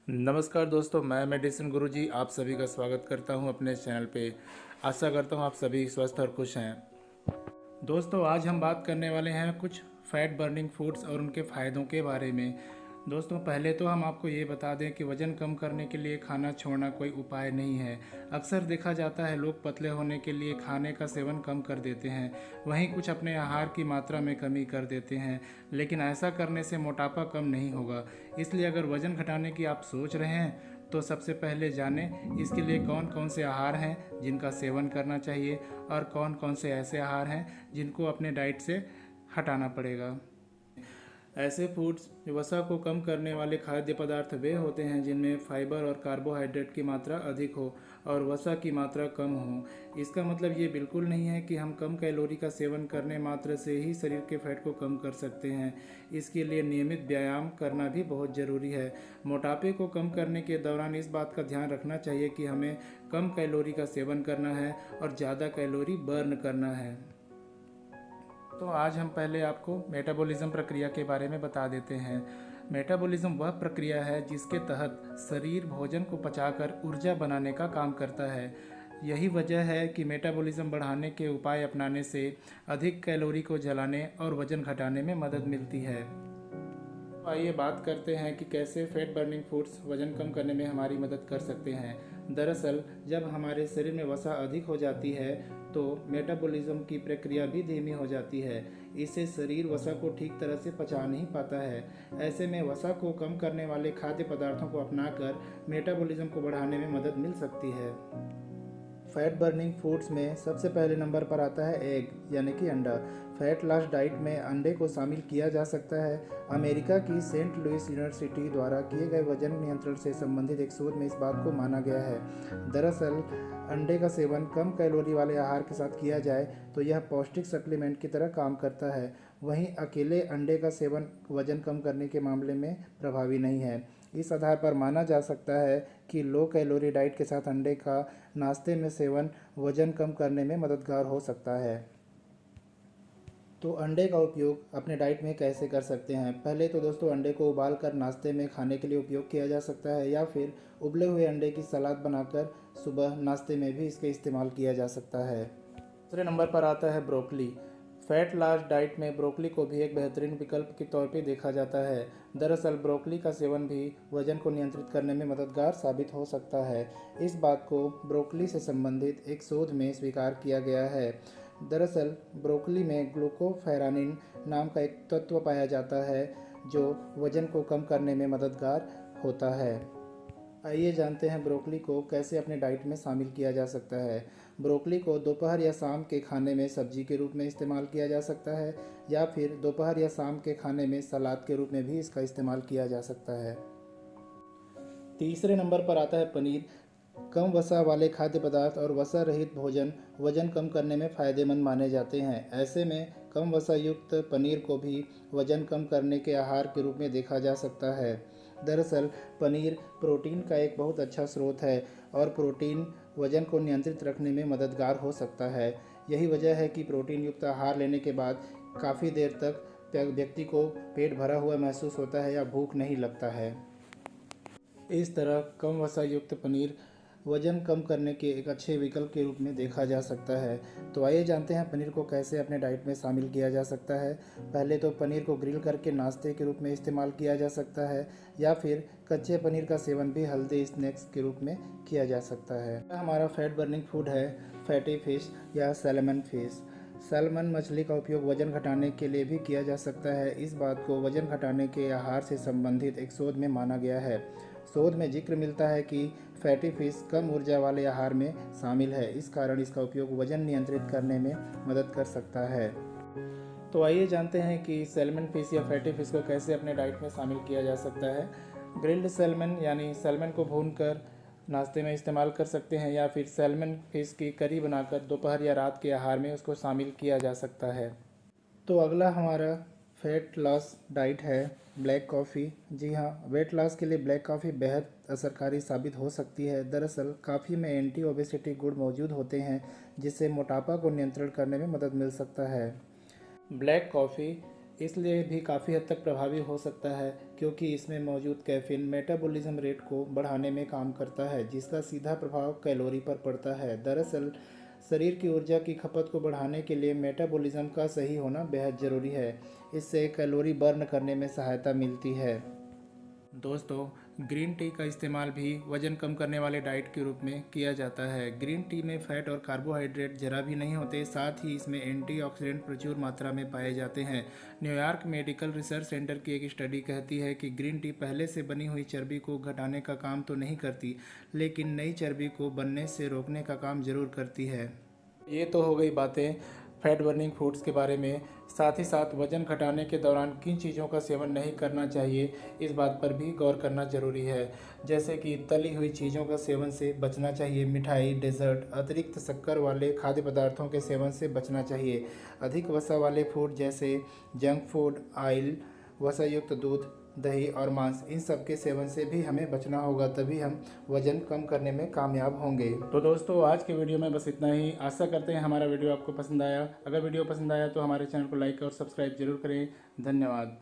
नमस्कार दोस्तों, मैं मेडिसिन गुरुजी आप सभी का स्वागत करता हूं अपने चैनल पे। आशा करता हूं आप सभी स्वस्थ और खुश हैं। दोस्तों, आज हम बात करने वाले हैं कुछ फैट बर्निंग फूड्स और उनके फ़ायदों के बारे में। दोस्तों, पहले तो हम आपको ये बता दें कि वज़न कम करने के लिए खाना छोड़ना कोई उपाय नहीं है। अक्सर देखा जाता है लोग पतले होने के लिए खाने का सेवन कम कर देते हैं, वहीं कुछ अपने आहार की मात्रा में कमी कर देते हैं, लेकिन ऐसा करने से मोटापा कम नहीं होगा। इसलिए अगर वज़न घटाने की आप सोच रहे हैं तो सबसे पहले जानें इसके लिए कौन कौन से आहार हैं जिनका सेवन करना चाहिए और कौन कौन से ऐसे आहार हैं जिनको अपने डाइट से हटाना पड़ेगा। ऐसे फूड्स वसा को कम करने वाले खाद्य पदार्थ वे होते हैं जिनमें फाइबर और कार्बोहाइड्रेट की मात्रा अधिक हो और वसा की मात्रा कम हो। इसका मतलब ये बिल्कुल नहीं है कि हम कम कैलोरी का सेवन करने मात्र से ही शरीर के फैट को कम कर सकते हैं। इसके लिए नियमित व्यायाम करना भी बहुत ज़रूरी है। मोटापे को कम करने के दौरान इस बात का ध्यान रखना चाहिए कि हमें कम कैलोरी का सेवन करना है और ज़्यादा कैलोरी बर्न करना है। तो आज हम पहले आपको मेटाबॉलिज्म प्रक्रिया के बारे में बता देते हैं। मेटाबॉलिज्म वह प्रक्रिया है जिसके तहत शरीर भोजन को पचाकर ऊर्जा बनाने का काम करता है। यही वजह है कि मेटाबॉलिज्म बढ़ाने के उपाय अपनाने से अधिक कैलोरी को जलाने और वजन घटाने में मदद मिलती है। तो आइए बात करते हैं कि कैसे फैट बर्निंग फूड्स वजन कम करने में हमारी मदद कर सकते हैं। दरअसल जब हमारे शरीर में वसा अधिक हो जाती है तो मेटाबॉलिज्म की प्रक्रिया भी धीमी हो जाती है। इससे शरीर वसा को ठीक तरह से पचा नहीं पाता है। ऐसे में वसा को कम करने वाले खाद्य पदार्थों को अपनाकर मेटाबॉलिज्म को बढ़ाने में मदद मिल सकती है। फैट बर्निंग फूड्स में सबसे पहले नंबर पर आता है एग यानी कि अंडा। फैट लॉस डाइट में अंडे को शामिल किया जा सकता है। अमेरिका की सेंट लुइस यूनिवर्सिटी द्वारा किए गए वजन नियंत्रण से संबंधित एक शोध में इस बात को माना गया है। दरअसल अंडे का सेवन कम कैलोरी वाले आहार के साथ किया जाए तो यह पौष्टिक सप्लीमेंट की तरह काम करता है। वहीं अकेले अंडे का सेवन वजन कम करने के मामले में प्रभावी नहीं है। इस आधार पर माना जा सकता है कि लो कैलोरी डाइट के साथ अंडे का नाश्ते में सेवन वजन कम करने में मददगार हो सकता है। तो अंडे का उपयोग अपने डाइट में कैसे कर सकते हैं? पहले तो दोस्तों अंडे को उबाल कर नाश्ते में खाने के लिए उपयोग किया जा सकता है या फिर उबले हुए अंडे की सलाद बनाकर सुबह नाश्ते में भी इसका इस्तेमाल किया जा सकता है। दूसरे नंबर पर आता है ब्रोकली। फैट लॉस डाइट में ब्रोकली को भी एक बेहतरीन विकल्प के तौर पे देखा जाता है। दरअसल ब्रोकली का सेवन भी वजन को नियंत्रित करने में मददगार साबित हो सकता है। इस बात को ब्रोकली से संबंधित एक शोध में स्वीकार किया गया है। दरअसल ब्रोकली में ग्लूकोफेरानिन नाम का एक तत्व पाया जाता है जो वजन को कम करने में मददगार होता है। आइए जानते हैं ब्रोकली को कैसे अपने डाइट में शामिल किया जा सकता है। ब्रोकली को दोपहर या शाम के खाने में सब्जी के रूप में इस्तेमाल किया जा सकता है या फिर दोपहर या शाम के खाने में सलाद के रूप में भी इसका इस्तेमाल किया जा सकता है। तीसरे नंबर पर आता है पनीर। कम वसा वाले खाद्य पदार्थ और वसा रहित भोजन वजन कम करने में फ़ायदेमंद माने जाते हैं। ऐसे में कम वसा युक्त पनीर को भी वजन कम करने के आहार के रूप में देखा जा सकता है। दरअसल पनीर प्रोटीन का एक बहुत अच्छा स्रोत है और प्रोटीन वजन को नियंत्रित रखने में मददगार हो सकता है। यही वजह है कि प्रोटीन युक्त आहार लेने के बाद काफ़ी देर तक व्यक्ति को पेट भरा हुआ महसूस होता है या भूख नहीं लगता है। इस तरह कम वसा युक्त पनीर वजन कम करने के एक अच्छे विकल्प के रूप में देखा जा सकता है। तो आइए जानते हैं पनीर को कैसे अपने डाइट में शामिल किया जा सकता है। पहले तो पनीर को ग्रिल करके नाश्ते के रूप में इस्तेमाल किया जा सकता है या फिर कच्चे पनीर का सेवन भी हेल्दी स्नैक्स के रूप में किया जा सकता है। हमारा फैट बर्निंग फूड है फैटी फिश या सैल्मन फिश। सैल्मन मछली का उपयोग वजन घटाने के लिए भी किया जा सकता है। इस बात को वजन घटाने के आहार से संबंधित एक शोध में माना गया है। शोध में जिक्र मिलता है कि फैटी फिश कम ऊर्जा वाले आहार में शामिल है, इस कारण इसका उपयोग वजन नियंत्रित करने में मदद कर सकता है। तो आइए जानते हैं कि सैल्मन फिश या फैटी फिश को कैसे अपने डाइट में शामिल किया जा सकता है। ग्रिल्ड सैल्मन यानी सैल्मन को भूनकर नाश्ते में इस्तेमाल कर सकते हैं या फिर सैल्मन फिश की करी बनाकर दोपहर या रात के आहार में उसको शामिल किया जा सकता है। तो अगला हमारा फैट लॉस डाइट है ब्लैक कॉफ़ी। जी हाँ, वेट लॉस के लिए ब्लैक कॉफ़ी बेहद असरकारी साबित हो सकती है। दरअसल कॉफ़ी में एंटी ओबेसिटी गुण मौजूद होते हैं जिससे मोटापा को नियंत्रण करने में मदद मिल सकता है। ब्लैक कॉफ़ी इसलिए भी काफ़ी हद तक प्रभावी हो सकता है, क्योंकि इसमें मौजूद कैफीन मेटाबॉलिज्म रेट को बढ़ाने में काम करता है, जिसका सीधा प्रभाव कैलोरी पर पड़ता है। दरअसल शरीर की ऊर्जा की खपत को बढ़ाने के लिए मेटाबॉलिज्म का सही होना बेहद ज़रूरी है। इससे कैलोरी बर्न करने में सहायता मिलती है। दोस्तों, ग्रीन टी का इस्तेमाल भी वज़न कम करने वाले डाइट के रूप में किया जाता है। ग्रीन टी में फैट और कार्बोहाइड्रेट जरा भी नहीं होते, साथ ही इसमें एंटीऑक्सीडेंट प्रचुर मात्रा में पाए जाते हैं। न्यूयॉर्क मेडिकल रिसर्च सेंटर की एक स्टडी कहती है कि ग्रीन टी पहले से बनी हुई चर्बी को घटाने का काम तो नहीं करती, लेकिन नई चर्बी को बनने से रोकने का काम जरूर करती है। ये तो हो गई बातें फैट बर्निंग फूड्स के बारे में। साथ ही साथ वज़न घटाने के दौरान किन चीज़ों का सेवन नहीं करना चाहिए, इस बात पर भी गौर करना ज़रूरी है। जैसे कि तली हुई चीज़ों का सेवन से बचना चाहिए, मिठाई, डेजर्ट, अतिरिक्त शक्कर वाले खाद्य पदार्थों के सेवन से बचना चाहिए। अधिक वसा वाले फूड जैसे जंक फूड, ऑयल, वसायुक्त दूध, दही और मांस, इन सब के सेवन से भी हमें बचना होगा, तभी हम वज़न कम करने में कामयाब होंगे। तो दोस्तों, आज के वीडियो में बस इतना ही। आशा करते हैं हमारा वीडियो आपको पसंद आया। अगर वीडियो पसंद आया तो हमारे चैनल को लाइक और सब्सक्राइब जरूर करें। धन्यवाद।